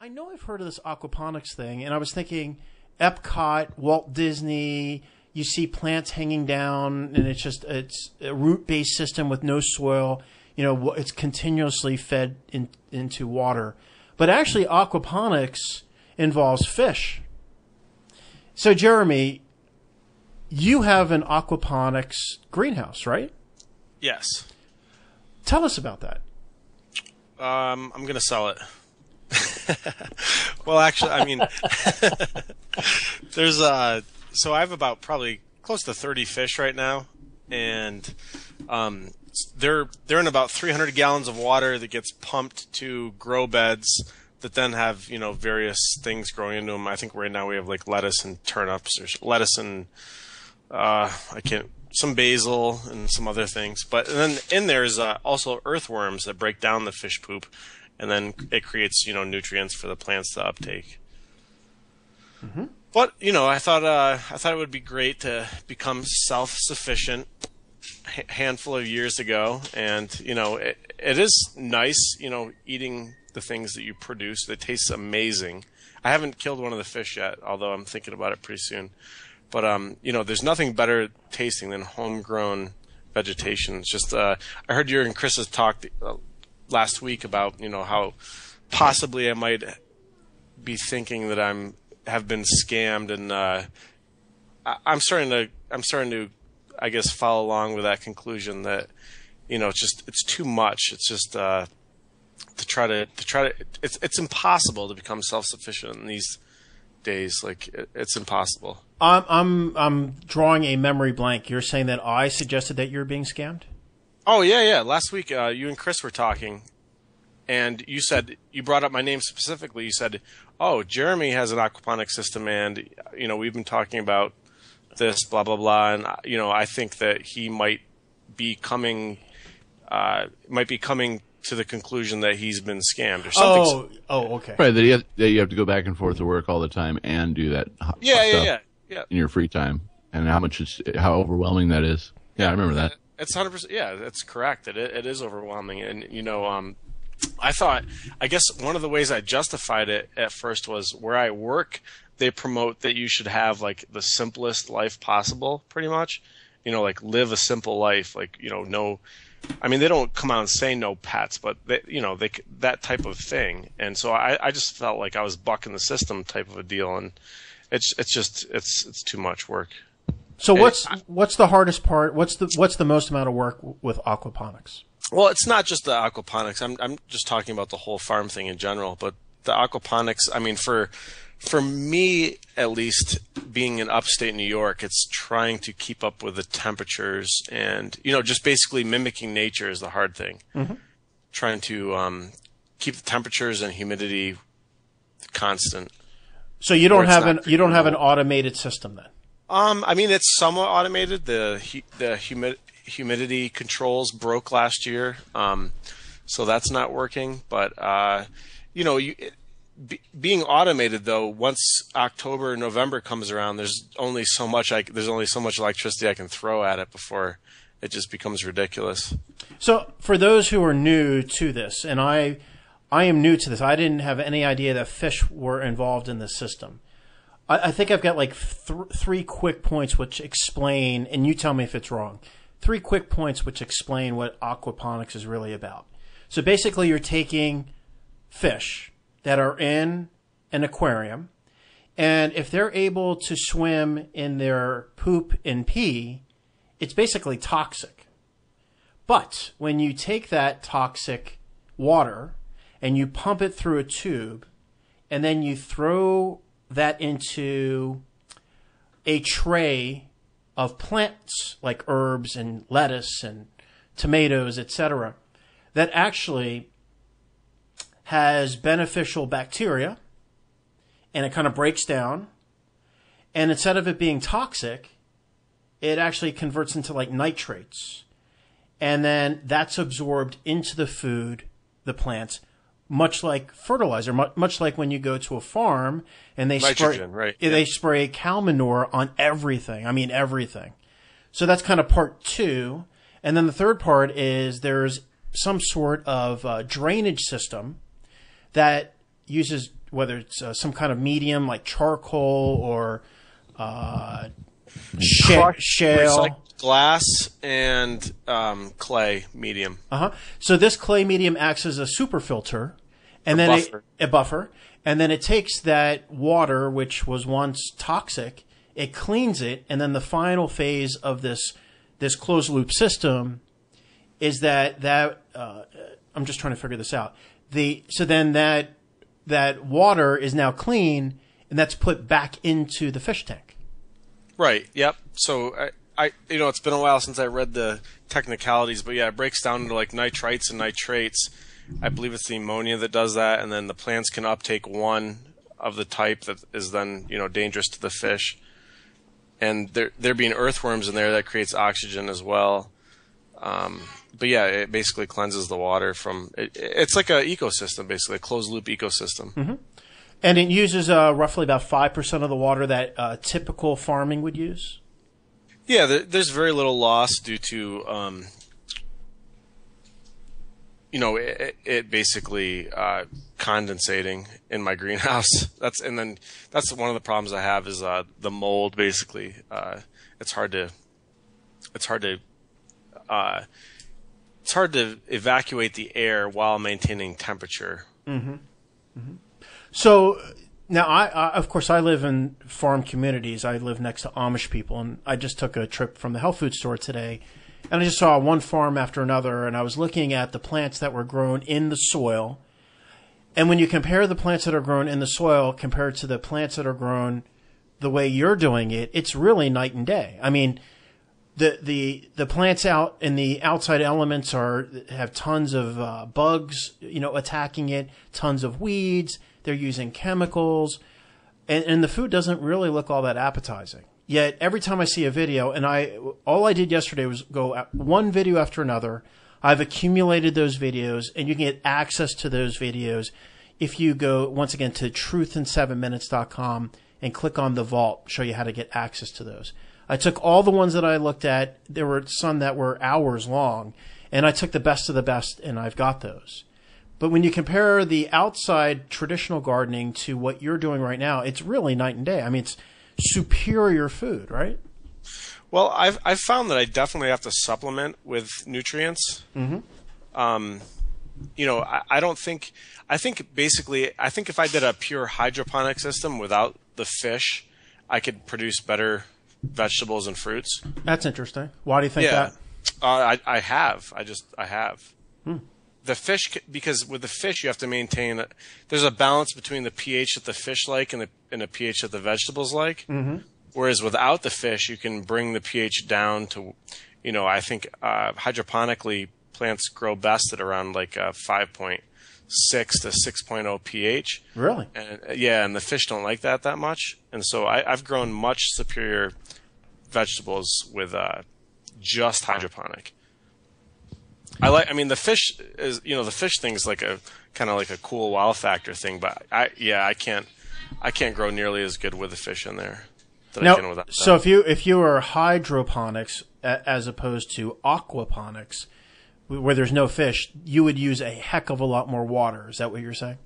I know I've heard of this aquaponics thing, and I was thinking Epcot, Walt Disney, you see plants hanging down, and it's a root-based system with no soil. It's continuously fed into water. But actually, aquaponics involves fish. So, Jeremy, you have an aquaponics greenhouse, right? Yes. Tell us about that. I'm going to sell it. Well, actually, I mean, so I have about probably close to 30 fish right now, and they're in about 300 gallons of water that gets pumped to grow beds that then have various things growing into them. I think right now we have like lettuce and turnips, or lettuce and some basil and some other things. But then in there is also earthworms that break down the fish poop, and then it creates nutrients for the plants to uptake. Mm-hmm. But I thought it would be great to become self-sufficient a handful of years ago, and it is nice eating the things that you produce. That tastes amazing. I haven't killed one of the fish yet, although I'm thinking about it pretty soon. But there's nothing better tasting than homegrown vegetation. It's just I heard you and Chris's talk last week about how possibly I might be thinking that have been scammed, and I'm starting to I guess follow along with that conclusion that it's too much. It's just it's impossible to become self-sufficient in these days. Like it's impossible. I'm drawing a memory blank. You're saying that I suggested that you're being scammed? Oh yeah. Last week you and Chris were talking, and you brought up my name specifically. You said, "Oh, Jeremy has an aquaponics system, and we've been talking about this, blah blah blah, and I think that he might be coming to the conclusion that he's been scammed or something." Oh, okay. Right, that you have to go back and forth to work all the time and do that. Yeah. In your free time, and how overwhelming that is. Yeah, I remember that. It's 100%. Yeah, that's correct. It is overwhelming, and I guess one of the ways I justified it at first was where I work. They promote that you should have like the simplest life possible, pretty much. Like live a simple life. Like no. I mean, they don't come out and say no pets, but that type of thing. And so I just felt like I was bucking the system type of a deal, and it's too much work. So what's the hardest part? What's the most amount of work with aquaponics? Well, it's not just the aquaponics. I'm just talking about the whole farm thing in general. But the aquaponics, I mean, for me at least, being in upstate New York, it's trying to keep up with the temperatures, and just basically mimicking nature is the hard thing. Mm-hmm. Trying to keep the temperatures and humidity constant. So you don't have an automated system then? I mean, it's somewhat automated. The humidity controls broke last year, so that's not working. But being automated though, once October, November comes around, there's only so much electricity I can throw at it before it just becomes ridiculous. So for those who are new to this, and I am new to this, I didn't have any idea that fish were involved in this system. I think I've got like three quick points which explain, and you tell me if it's wrong. 3 quick points which explain what aquaponics is really about. So basically you're taking fish that are in an aquarium, and if they're able to swim in their poop and pee, it's basically toxic. But when you take that toxic water and you pump it through a tube, and then you throw that into a tray of plants like herbs and lettuce and tomatoes, etc., that actually has beneficial bacteria, and it kind of breaks down, and instead of it being toxic, it actually converts into like nitrates, and then that's absorbed into the food, the plants, much like fertilizer, much like when you go to a farm and they they spray cow manure on everything. I mean, everything. So that's kind of part 2. And then the third part is there's some sort of drainage system that uses whether it's some kind of medium like charcoal or shale. Recycled glass and clay medium. So this clay medium acts as a super filter, and then a buffer, and then it takes that water, which was once toxic, it cleans it, and then the final phase of this closed loop system is that I'm just trying to figure this out. So then that water is now clean, and that's put back into the fish tank. Right. Yep. So I it's been a while since I read the technicalities, but yeah, it breaks down into like nitrites and nitrates. I believe it's the ammonia that does that, and then the plants can uptake one of the type that is then dangerous to the fish. And there being earthworms in there, that creates oxygen as well. But yeah, it basically cleanses the water from. It's like an ecosystem, basically a closed loop ecosystem. Mm-hmm. And it uses roughly about 5% of the water that typical farming would use. Yeah, there's very little loss due to it basically condensating in my greenhouse. That's one of the problems I have is the mold. Basically, it's hard to evacuate the air while maintaining temperature. Mm-hmm. Mm-hmm. So now, of course, I live in farm communities. I live next to Amish people, and I just took a trip from the health food store today, and I just saw one farm after another, and I was looking at the plants that were grown in the soil. And when you compare the plants that are grown in the soil compared to the plants that are grown the way you're doing it, it's really night and day. I mean, the plants out in the outside elements have tons of bugs, attacking it, tons of weeds. They're using chemicals, and the food doesn't really look all that appetizing. Yet every time I see a video, and all I did yesterday was go one video after another. I've accumulated those videos, and you can get access to those videos if you go, once again, to truthin7minutes.com and click on the vault, show you how to get access to those. I took all the ones that I looked at. There were some that were hours long, and I took the best of the best, and I've got those. But when you compare the outside traditional gardening to what you're doing right now, it's really night and day. I mean, it's superior food, right? Well, I've found that I definitely have to supplement with nutrients. Mm-hmm. I think if I did a pure hydroponic system without the fish, I could produce better vegetables and fruits. That's interesting. Why do you think that? I have. Hmm. The fish, because with the fish you have to maintain. There's a balance between the pH that the fish like and the pH that the vegetables like. Mm-hmm. Whereas without the fish, you can bring the pH down to, I think hydroponically plants grow best at around like 5.6 to 6.0 pH. Really? And the fish don't like that much. And so I've grown much superior vegetables with just hydroponic. The fish is, the fish thing is like a kind of like a cool wow factor thing, but I can't grow nearly as good with the fish in there. Now, so if you were hydroponics as opposed to aquaponics, where there's no fish, you would use a heck of a lot more water. Is that what you're saying?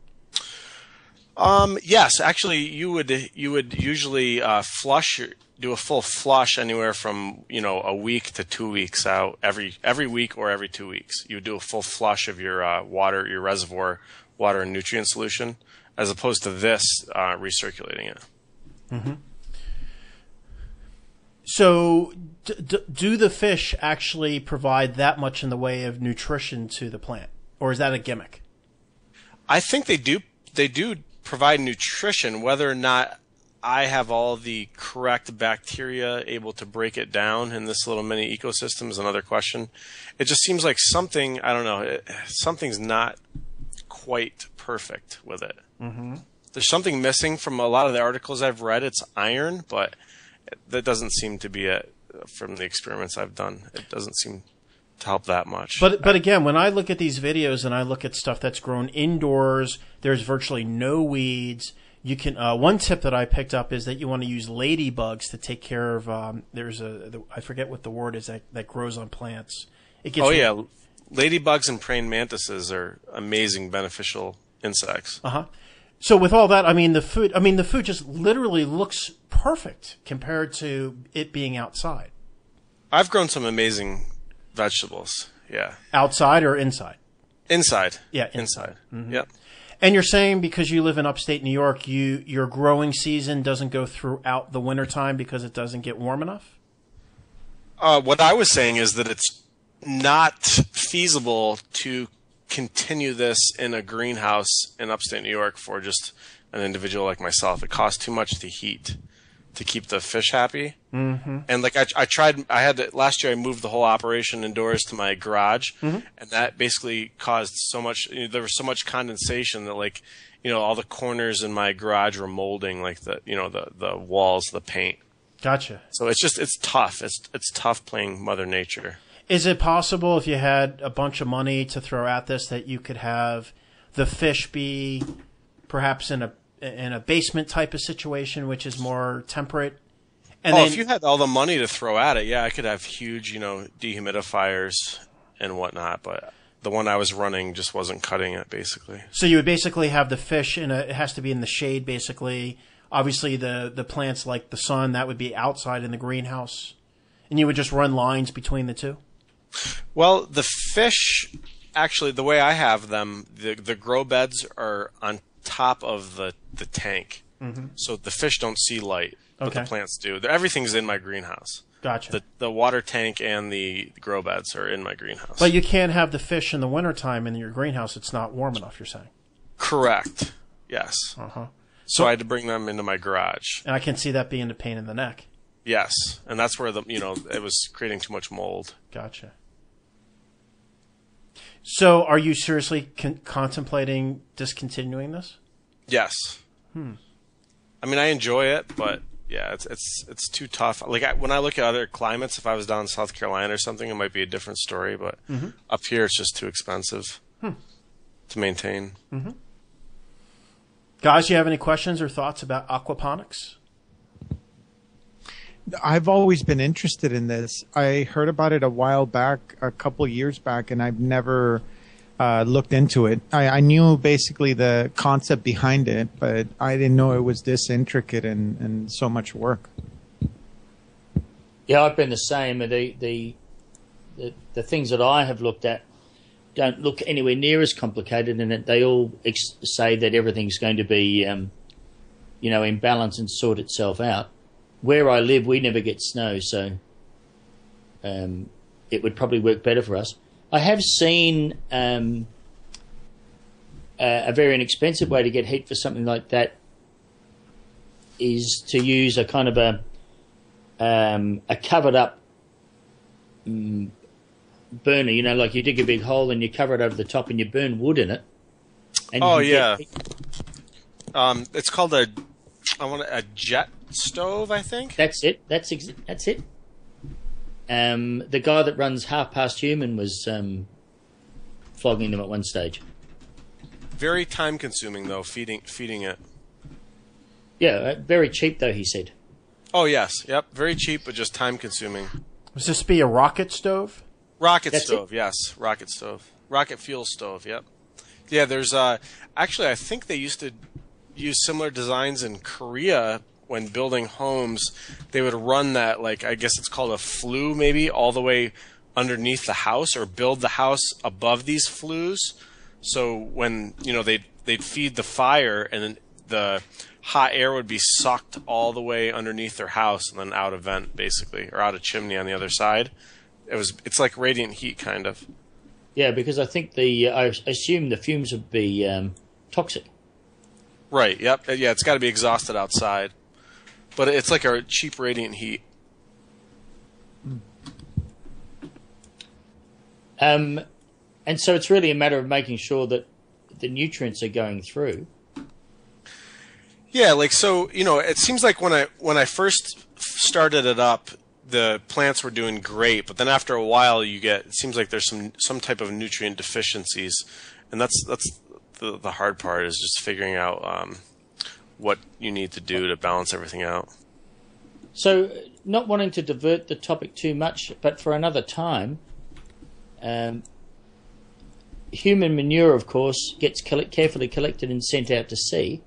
Yes, actually, you would usually do a full flush anywhere from a week to 2 weeks out. Every week or every 2 weeks, you would do a full flush of your water, your reservoir water and nutrient solution, as opposed to this recirculating it. Mm-hmm. So, do the fish actually provide that much in the way of nutrition to the plant, or is that a gimmick? I think they do. They do provide nutrition. Whether or not I have all the correct bacteria able to break it down in this little mini ecosystem is another question. It just seems like something, I don't know, something's not quite perfect with it. Mm-hmm. There's something missing from a lot of the articles I've read. It's iron, but that doesn't seem to be it from the experiments I've done. It doesn't seem to help that much. But again, when I look at these videos and I look at stuff that's grown indoors, there's virtually no weeds. You can one tip that I picked up is that you want to use ladybugs to take care of. I forget what the word is that grows on plants. Ladybugs and praying mantises are amazing beneficial insects. Uh-huh. So with all that, the food just literally looks perfect compared to it being outside. I've grown some amazing vegetables. Yeah. Outside or inside? Inside. Yeah, inside. Mm-hmm. Yep. And you're saying because you live in upstate New York, your growing season doesn't go throughout the wintertime because it doesn't get warm enough? What I was saying is that it's not feasible to continue this in a greenhouse in upstate New York for just an individual like myself. It costs too much to heat to keep the fish happy. Mm-hmm. And like last year I moved the whole operation indoors to my garage, and that basically caused so much, there was so much condensation that all the corners in my garage were molding, like the walls, the paint. Gotcha. So it's tough. It's tough playing Mother Nature. Is it possible if you had a bunch of money to throw at this that you could have the fish be perhaps in a basement type of situation, which is more temperate? And if you had all the money to throw at it, yeah, I could have huge, dehumidifiers and whatnot. But the one I was running just wasn't cutting it, basically. So you would basically have the fish it has to be in the shade, basically. Obviously, the plants like the sun, that would be outside in the greenhouse. And you would just run lines between the two? Well, the fish, actually, the way I have them, the grow beds are on top of the tank. Mm-hmm. So the fish don't see light, but the plants do. Everything's in my greenhouse. Gotcha. The water tank and the grow beds are in my greenhouse. But you can't have the fish in the wintertime in your greenhouse. It's not warm enough, you're saying? Correct. Yes. Uh-huh. So I had to bring them into my garage. And I can see that being a pain in the neck. Yes. And that's where it was creating too much mold. Gotcha. So are you seriously contemplating discontinuing this? Yes. I mean, I enjoy it, but yeah, it's too tough. When I look at other climates, if I was down in South Carolina or something, it might be a different story. But up here, it's just too expensive to maintain. Mm-hmm. Guys, you have any questions or thoughts about aquaponics? I've always been interested in this. I heard about it a couple years back, and I've never looked into it. I knew basically the concept behind it, but I didn't know it was this intricate and so much work. Yeah, I've been the same. The things that I have looked at don't look anywhere near as complicated, and they all say that everything's going to be, in balance and sort itself out. Where I live, we never get snow, so it would probably work better for us. I have seen a very inexpensive way to get heat for something like that is to use a kind of a covered up burner. Like you dig a big hole and you cover it over the top and you burn wood in it. And it's called a jet stove, I think. That's it. That's it. The guy that runs Half Past Human was flogging them at one stage. Very time consuming though, feeding it. Yeah, very cheap though, he said. Oh yes, yep, very cheap but just time consuming. Does this be a rocket stove? Rocket stove, yes, rocket stove, rocket fuel stove. Yep. Yeah, there's actually I think they used to use similar designs in Korea. When building homes, they would run that, I guess it's called a flue maybe, all the way underneath the house, or build the house above these flues. So when, they'd feed the fire and then the hot air would be sucked all the way underneath their house and then out a vent basically, or out a chimney on the other side. It's like radiant heat kind of. Yeah, because I think I assume the fumes would be toxic. Right, yep. Yeah, it's got to be exhausted outside. But it's like a cheap radiant heat. And so it's really a matter of making sure that the nutrients are going through. Yeah, it seems like when I first started it up, the plants were doing great, but then after a while it seems like there's some type of nutrient deficiencies, and that's the hard part, is just figuring out what you need to do to balance everything out. So, not wanting to divert the topic too much, but for another time, human manure, of course, gets carefully collected and sent out to sea.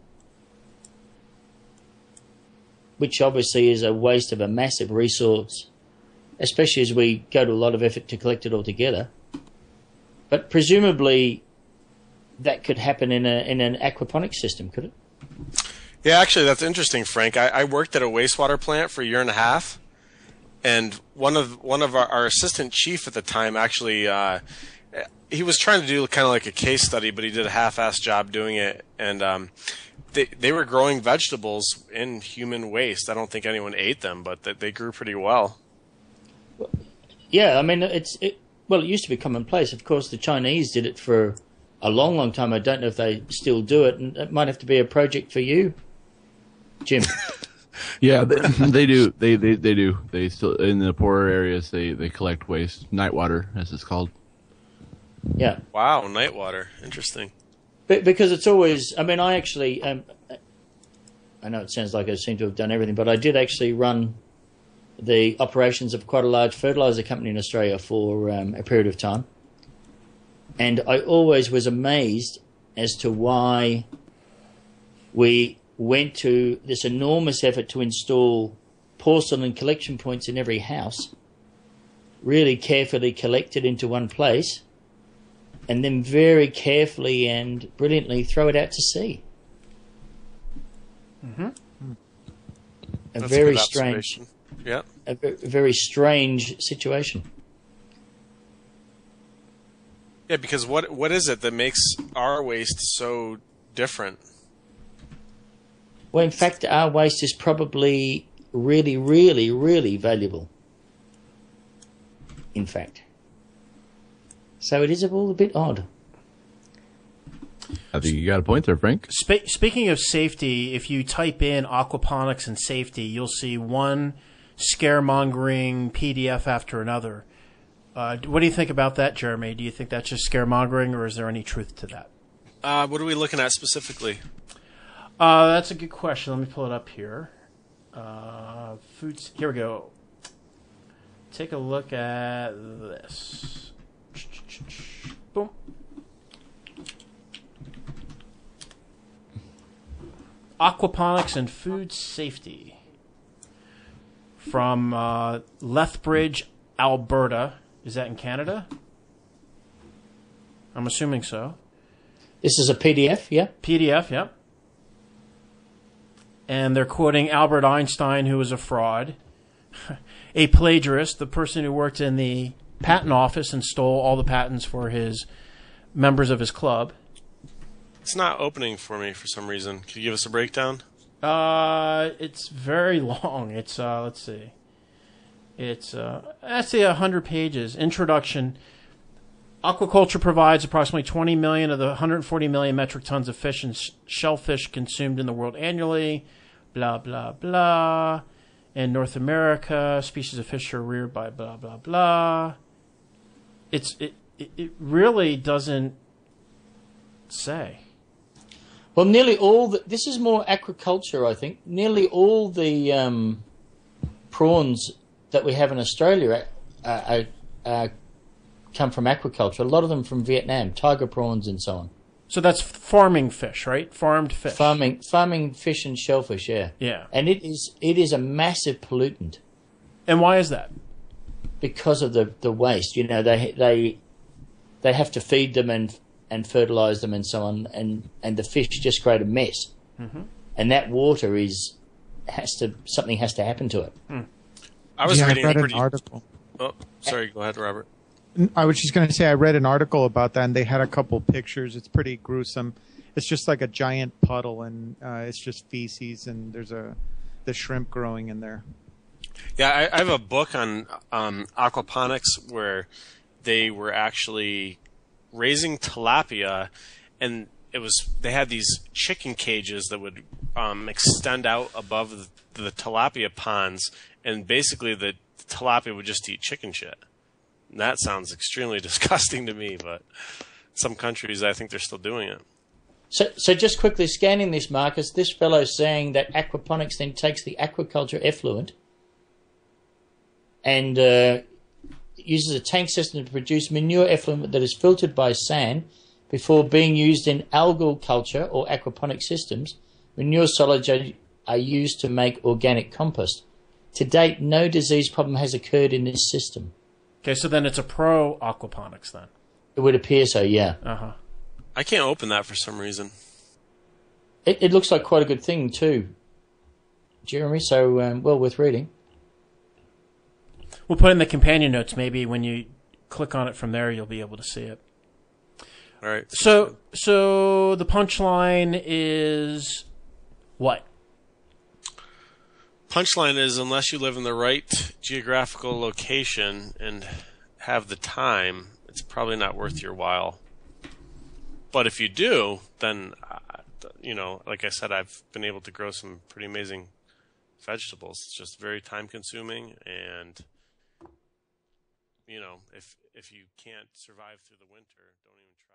which obviously is a waste of a massive resource, especially as we go to a lot of effort to collect it all together. But presumably that could happen in an aquaponics system, could it? Yeah, actually, that's interesting, Frank. I worked at a wastewater plant for a year and a half, and one of our assistant chief at the time actually he was trying to do kind of like a case study, but he did a half-assed job doing it, and they were growing vegetables in human waste. I don't think anyone ate them, but they grew pretty well. Yeah, I mean, it used to be commonplace. Of course, the Chinese did it for a long, long time. I don't know if they still do it, and it might have to be a project for you, Jim. Yeah, they do. They do. They still, in the poorer areas, they collect waste, night water, as it's called. Yeah. Wow, night water. Interesting. Because it's always, I mean, I actually, I know it sounds like I seem to have done everything, but I did actually run the operations of quite a large fertilizer company in Australia for a period of time. And I always was amazed as to why we went to this enormous effort to install porcelain collection points in every house, really carefully collected into one place, and then very carefully and brilliantly throw it out to sea. Mm-hmm. A very strange, yeah, a very strange situation. Yeah, because what is it that makes our waste so different? Well, in fact, our waste is probably really, really, really valuable. In fact. So it is all a bit odd. I think you got a point there, Frank. Speaking of safety, if you type in aquaponics and safety, you'll see one scaremongering PDF after another. What do you think about that, Jeremy? Do you think that's just scaremongering, or is there any truth to that? What are we looking at specifically? That's a good question. Let me pull it up here. Foods. Here we go. Take a look at this. Boom. Aquaponics and food safety from Lethbridge, Alberta. Is that in Canada? I'm assuming so. This is a PDF, yeah? PDF, yep. And they're quoting Albert Einstein, who was a fraud, a plagiarist, the person who worked in the patent office and stole all the patents for his members of his club. It's not opening for me for some reason. Can you give us a breakdown? It's very long. It's let's see. It's let's say 100 pages. Introduction. Aquaculture provides approximately 20 million of the 140 million metric tons of fish and shellfish consumed in the world annually. Blah blah blah. In North America, species of fish are reared by blah blah blah. It really doesn't say. Well, nearly all this is more aquaculture, I think. Nearly all the prawns that we have in Australia come from aquaculture. A lot of them from Vietnam, tiger prawns and so on. So that's farming fish, right? Farmed fish. Farming fish and shellfish, yeah. Yeah. And it is a massive pollutant. And why is that? Because of the waste. You know, they have to feed them and fertilize them and so on, and the fish just create a mess. Mm-hmm. And that water something has to happen to it. I was reading an article. Oh, sorry. Go ahead, Robert. I was just going to say I read an article about that, and they had a couple pictures. It's pretty gruesome. It's just like a giant puddle, and it's just feces, and there's the shrimp growing in there. Yeah, I have a book on aquaponics where they were actually raising tilapia, and they had these chicken cages that would extend out above the tilapia ponds, and basically the tilapia would just eat chicken shit. And that sounds extremely disgusting to me, but some countries, I think they're still doing it. So just quickly scanning this, Marcus, this fellow's saying that aquaponics then takes the aquaculture effluent and uses a tank system to produce manure effluent that is filtered by sand before being used in algal culture or aquaponic systems. Manure solids are used to make organic compost. To date, no disease problem has occurred in this system. Okay, so then it's a pro aquaponics then. It would appear so, yeah. Uh-huh. I can't open that for some reason. It looks like quite a good thing too, Jeremy, so well worth reading. We'll put in the companion notes. Maybe when you click on it from there, you'll be able to see it. All right. So the punchline is what? Punchline is, unless you live in the right geographical location and have the time, it's probably not worth your while. But if you do, then, like I said, I've been able to grow some pretty amazing vegetables. It's just very time consuming, and, if you can't survive through the winter, don't even try.